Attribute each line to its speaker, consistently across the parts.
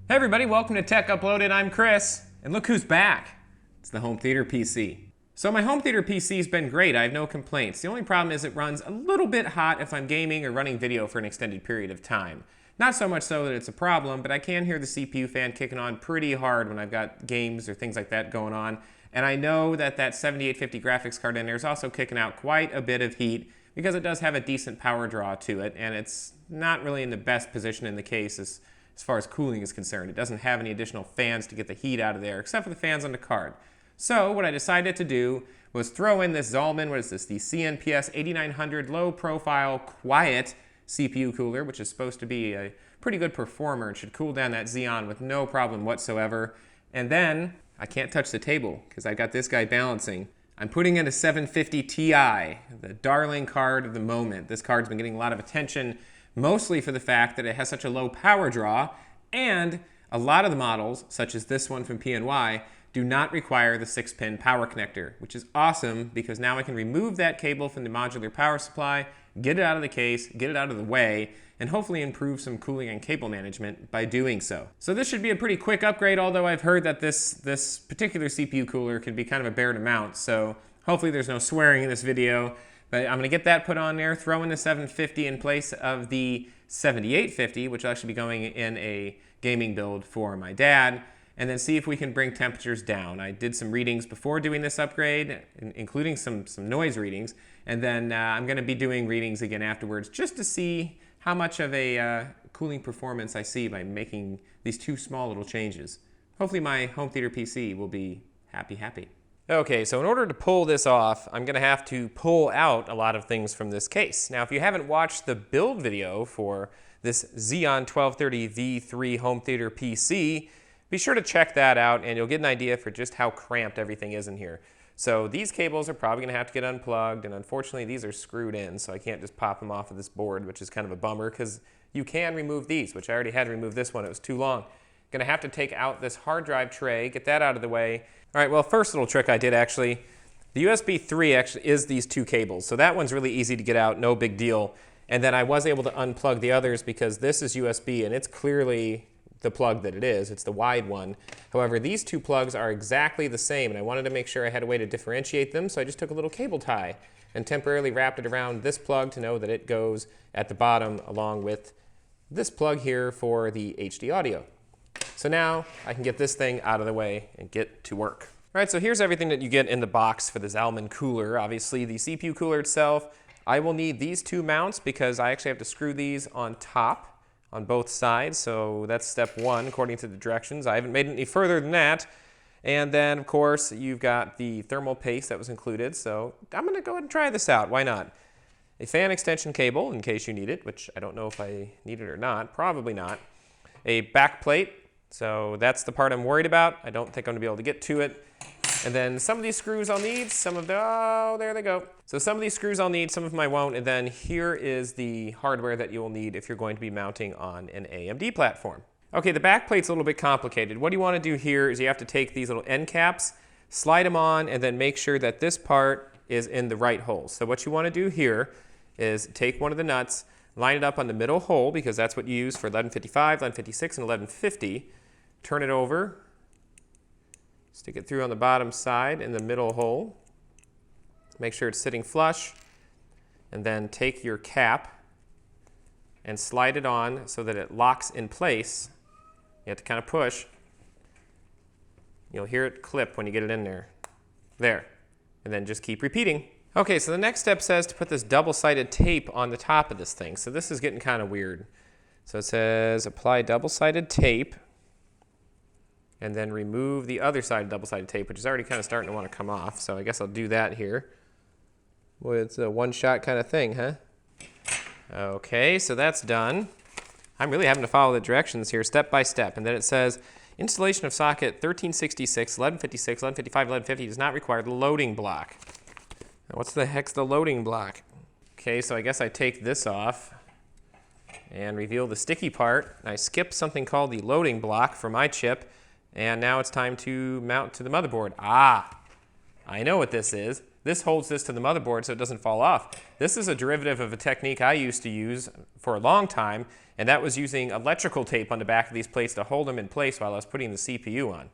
Speaker 1: Hey everybody, welcome to Tech Uploaded. I'm Chris, and look who's back. It's the home theater PC. So my home theater PC's been great. I have no complaints. The only problem is it runs a little bit hot if I'm gaming or running video for an extended period of time. Not so much so that it's a problem, but I can hear the CPU fan kicking on pretty hard when I've got games or things like that going on. And I know that that 7850 graphics card in there is also kicking out quite a bit of heat because it does have a decent power draw to it, and it's not really in the best position in the case as far as cooling is concerned. It doesn't have any additional fans to get the heat out of there, except for the fans on the card. So what I decided to do was throw in this Zalman, what is this, the CNPS8900 low-profile, quiet CPU cooler, which is supposed to be a pretty good performer and should cool down that Xeon with no problem whatsoever. And then, I can't touch the table because I got this guy balancing. I'm putting in a 750 Ti, the darling card of the moment. This card's been getting a lot of attention, mostly for the fact that it has such a low power draw, and a lot of the models, such as this one from PNY, do not require the 6-pin power connector, which is awesome because now I can remove that cable from the modular power supply, get it out of the case, get it out of the way, and hopefully improve some cooling and cable management by doing so. So this should be a pretty quick upgrade, although I've heard that this particular CPU cooler can be kind of a bear to mount, so hopefully there's no swearing in this video. But I'm going to get that put on there, throw in the 750 in place of the 7850, which will actually be going in a gaming build for my dad, and then see if we can bring temperatures down. I did some readings before doing this upgrade, including some noise readings, and then I'm going to be doing readings again afterwards just to see how much of a cooling performance I see by making these two small little changes. Hopefully my home theater PC will be happy. Okay, so in order to pull this off, I'm going to have to pull out a lot of things from this case. Now, if you haven't watched the build video for this Xeon 1230 V3 home theater PC, be sure to check that out and you'll get an idea for just how cramped everything is in here. So these cables are probably going to have to get unplugged, and unfortunately these are screwed in, so I can't just pop them off of this board, which is kind of a bummer because you can remove these, which I already had to remove this one. It was too long. Going to have to take out this hard drive tray, get that out of the way. All right, well, first little trick I did actually, the USB 3 actually is these two cables. So that one's really easy to get out, no big deal. And then I was able to unplug the others because this is USB and it's clearly the plug that it is. It's the wide one. However, these two plugs are exactly the same, and I wanted to make sure I had a way to differentiate them, so I just took a little cable tie and temporarily wrapped it around this plug to know that it goes at the bottom along with this plug here for the HD audio. So now I can get this thing out of the way and get to work. All right, so here's everything that you get in the box for the Zalman cooler. Obviously, the CPU cooler itself. I will need these two mounts because I actually have to screw these on top on both sides. So that's step one according to the directions. I haven't made it any further than that. And then, of course, you've got the thermal paste that was included. So I'm going to go ahead and try this out. Why not? A fan extension cable in case you need it, which I don't know if I need it or not. Probably not. A back plate. So that's the part I'm worried about. I don't think I'm going to be able to get to it. And then some of these screws I'll need, some of the, oh, there they go. So some of these screws I'll need, some of them I won't. And then here is the hardware that you will need if you're going to be mounting on an AMD platform. Okay, the back plate's a little bit complicated. What you want to do here is you have to take these little end caps, slide them on, and then make sure that this part is in the right hole. So what you want to do here is take one of the nuts, line it up on the middle hole, because that's what you use for 1155, 1156, and 1150. Turn it over, stick it through on the bottom side in the middle hole. Make sure it's sitting flush, and then take your cap and slide it on so that it locks in place. You have to kind of push. You'll hear it clip when you get it in there. There. And then just keep repeating. Okay, so the next step says to put this double-sided tape on the top of this thing. So this is getting kind of weird. So it says apply double-sided tape and then remove the other side of double-sided tape, which is already kind of starting to want to come off. So I guess I'll do that here. Boy, it's a one-shot kind of thing, huh? Okay, so that's done. I'm really having to follow the directions here step by step. And then it says installation of socket 1366, 1156, 1155, 1150 does not require the loading block. Now, what's the heck's the loading block? Okay, so I guess I take this off and reveal the sticky part. I skip something called the loading block for my chip. And now it's time to mount to the motherboard. Ah, I know what this is. This holds this to the motherboard so it doesn't fall off. This is a derivative of a technique I used to use for a long time, and that was using electrical tape on the back of these plates to hold them in place while I was putting the CPU on.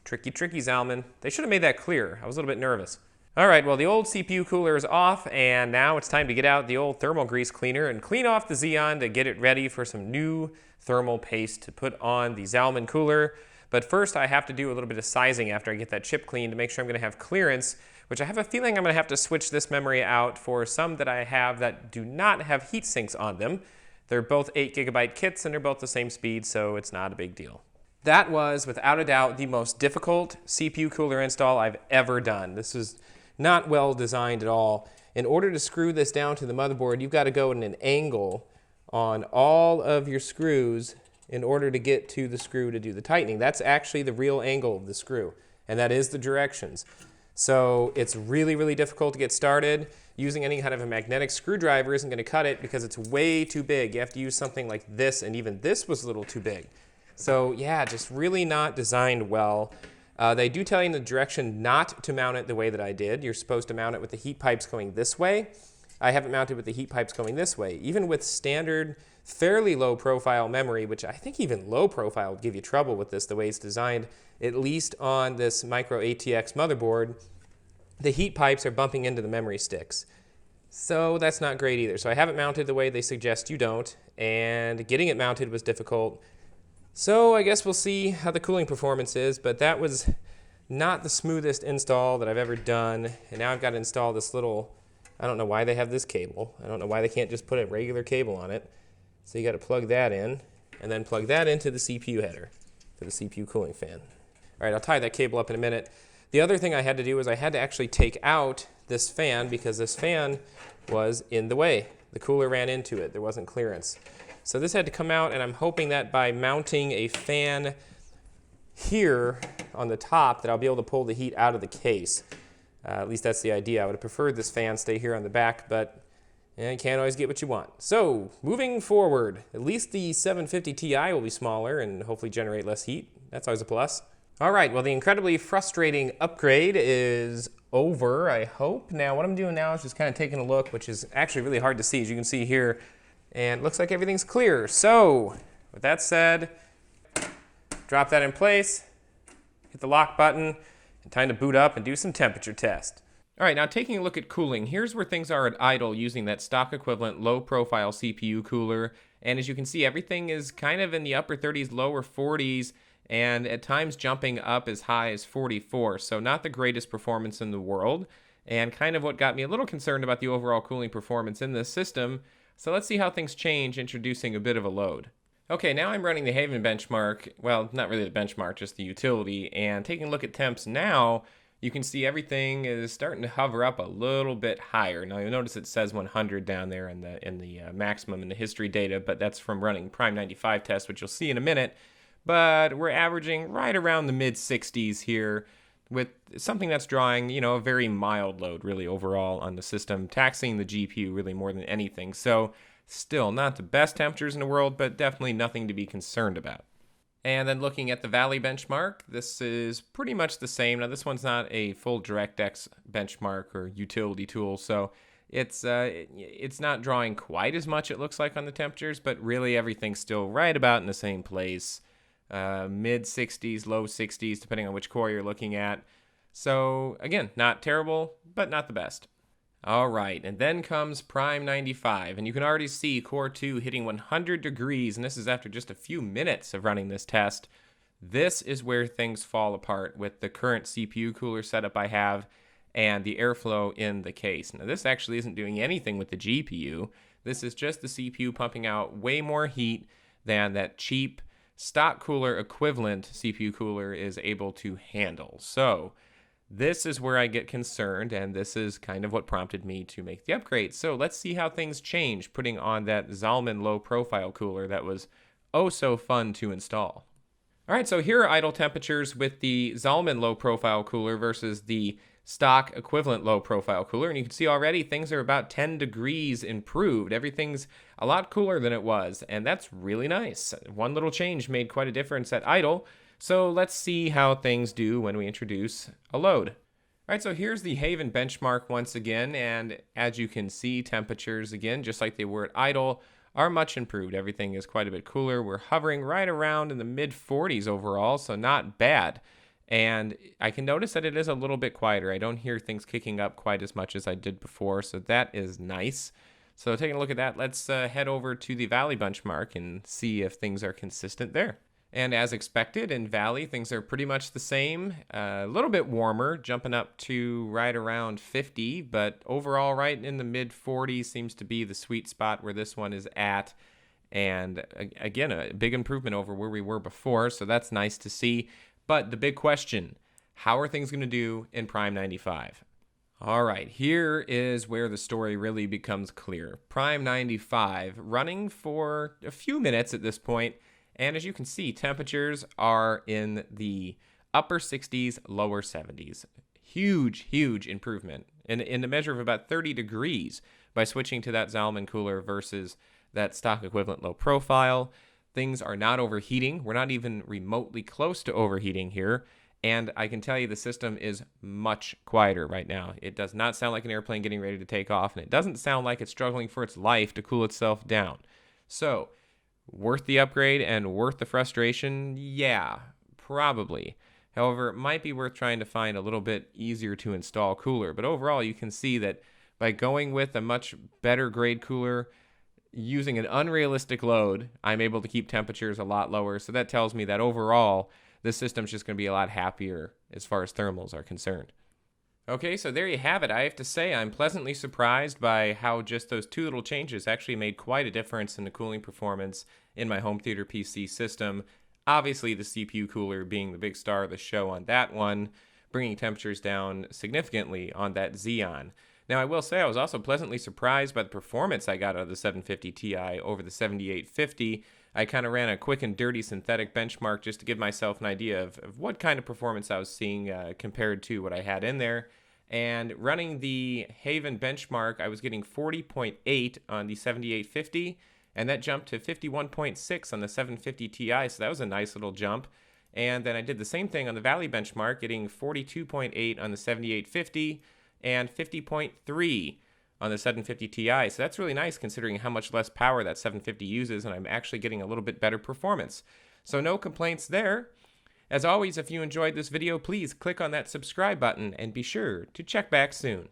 Speaker 1: Tricky, tricky, Zalman. They should have made that clear. I was a little bit nervous. All right, well, the old CPU cooler is off, and now it's time to get out the old thermal grease cleaner and clean off the Xeon to get it ready for some new thermal paste to put on the Zalman cooler. But first, I have to do a little bit of sizing after I get that chip cleaned to make sure I'm going to have clearance, which I have a feeling I'm going to have to switch this memory out for some that I have that do not have heat sinks on them. They're both 8GB kits, and they're both the same speed, so it's not a big deal. That was, without a doubt, the most difficult CPU cooler install I've ever done. This is not well designed at all. In order to screw this down to the motherboard, you've got to go in an angle on all of your screws in order to get to the screw to do the tightening. That's actually the real angle of the screw, and that is the directions. So it's really, really difficult to get started. Using any kind of a magnetic screwdriver isn't going to cut it because it's way too big. You have to use something like this, and even this was a little too big. So yeah, just really not designed well. They do tell you in the direction not to mount it the way that I did. You're supposed to mount it with the heat pipes going this way. I have it mounted with the heat pipes going this way. Even with standard, fairly low profile memory, which I think even low profile would give you trouble with this the way it's designed, at least on this micro ATX motherboard, the heat pipes are bumping into the memory sticks. So that's not great either. So I have it mounted the way they suggest you don't, and getting it mounted was difficult. So I guess we'll see how the cooling performance is, but that was not the smoothest install that I've ever done. And now I've got to install this little, I don't know why they have this cable. I don't know why they can't just put a regular cable on it. So you got to plug that in, and then plug that into the CPU header for the CPU cooling fan. All right, I'll tie that cable up in a minute. The other thing I had to do was I had to actually take out this fan because this fan was in the way. The cooler ran into it. There wasn't clearance. So this had to come out, and I'm hoping that by mounting a fan here on the top that I'll be able to pull the heat out of the case. At least that's the idea. I would have preferred this fan stay here on the back, but you can't always get what you want. So moving forward, at least the 750 Ti will be smaller and hopefully generate less heat. That's always a plus. All right, well, the incredibly frustrating upgrade is over, I hope. Now, what I'm doing now is just kind of taking a look, which is actually really hard to see, as you can see here. And it looks like everything's clear. So, with that said, drop that in place, hit the lock button, and time to boot up and do some temperature test. All right, now taking a look at cooling, here's where things are at idle using that stock equivalent low-profile CPU cooler. And as you can see, everything is kind of in the upper 30s, lower 40s, and at times jumping up as high as 44. So not the greatest performance in the world, and kind of what got me a little concerned about the overall cooling performance in this system. So let's see how things change introducing a bit of a load. Okay, now I'm running the Haven benchmark, well, not really the benchmark, just the utility, and taking a look at temps now, you can see everything is starting to hover up a little bit higher. Now you'll notice it says 100 down there in the maximum in the history data, but that's from running Prime 95 test, which you'll see in a minute. But we're averaging right around the mid-60s here with something that's drawing, a very mild load really overall on the system, taxing the GPU really more than anything. So still not the best temperatures in the world, but definitely nothing to be concerned about. And then looking at the Valley benchmark, this is pretty much the same. Now this one's not a full DirectX benchmark or utility tool, so it's not drawing quite as much, it looks like, on the temperatures, but really everything's still right about in the same place. Mid 60s, low 60s, depending on which core you're looking at. So again, not terrible, but not the best. All right, and then comes Prime 95, and you can already see Core 2 hitting 100 degrees, and this is after just a few minutes of running this test. This is where things fall apart with the current CPU cooler setup I have and the airflow in the case. Now this actually isn't doing anything with the GPU. This is just the CPU pumping out way more heat than that cheap stock cooler equivalent CPU cooler is able to handle. So this is where I get concerned, and this is kind of what prompted me to make the upgrade. So let's see how things change putting on that Zalman low profile cooler that was oh so fun to install. All right, so here are idle temperatures with the Zalman low profile cooler versus the stock equivalent low profile cooler, and you can see already things are about 10 degrees improved. Everything's a lot cooler than it was, and that's really nice. One little change made quite a difference at idle. So let's see how things do when we introduce a load. All right, so here's the Haven benchmark once again, and as you can see, temperatures again, just like they were at idle, are much improved. Everything is quite a bit cooler. We're hovering right around in the mid 40s overall, so not bad. And I can notice that it is a little bit quieter. I don't hear things kicking up quite as much as I did before, so that is nice. So taking a look at that, let's head over to the Valley benchmark and see if things are consistent there. And as expected, in Valley, things are pretty much the same. A little bit warmer, jumping up to right around 50, but overall right in the mid 40s seems to be the sweet spot where this one is at. And again, a big improvement over where we were before, so that's nice to see. But the big question, how are things going to do in Prime 95? All right, here is where the story really becomes clear. Prime 95 running for a few minutes at this point. And as you can see, temperatures are in the upper 60s, lower 70s. Huge, huge improvement in the measure of about 30 degrees by switching to that Zalman cooler versus that stock equivalent low profile. Things are not overheating. We're not even remotely close to overheating here. And I can tell you the system is much quieter right now. It does not sound like an airplane getting ready to take off, and it doesn't sound like it's struggling for its life to cool itself down. So, worth the upgrade and worth the frustration? Yeah, probably. However, it might be worth trying to find a little bit easier to install cooler. But overall, you can see that by going with a much better grade cooler, using an unrealistic load, I'm able to keep temperatures a lot lower. So that tells me that overall, this system's just going to be a lot happier as far as thermals are concerned. Okay, so there you have it. I have to say I'm pleasantly surprised by how just those two little changes actually made quite a difference in the cooling performance in my home theater PC system. Obviously, the CPU cooler being the big star of the show on that one, bringing temperatures down significantly on that Xeon. Now, I will say I was also pleasantly surprised by the performance I got out of the 750 Ti over the 7850. I kind of ran a quick and dirty synthetic benchmark just to give myself an idea of what kind of performance I was seeing compared to what I had in there. And running the Haven benchmark, I was getting 40.8 on the 7850, and that jumped to 51.6 on the 750 Ti, so that was a nice little jump. And then I did the same thing on the Valley benchmark, getting 42.8 on the 7850 and 50.3 on the 750 Ti. So that's really nice considering how much less power that 750 uses, and I'm actually getting a little bit better performance. So no complaints there. As always, if you enjoyed this video, please click on that subscribe button and be sure to check back soon.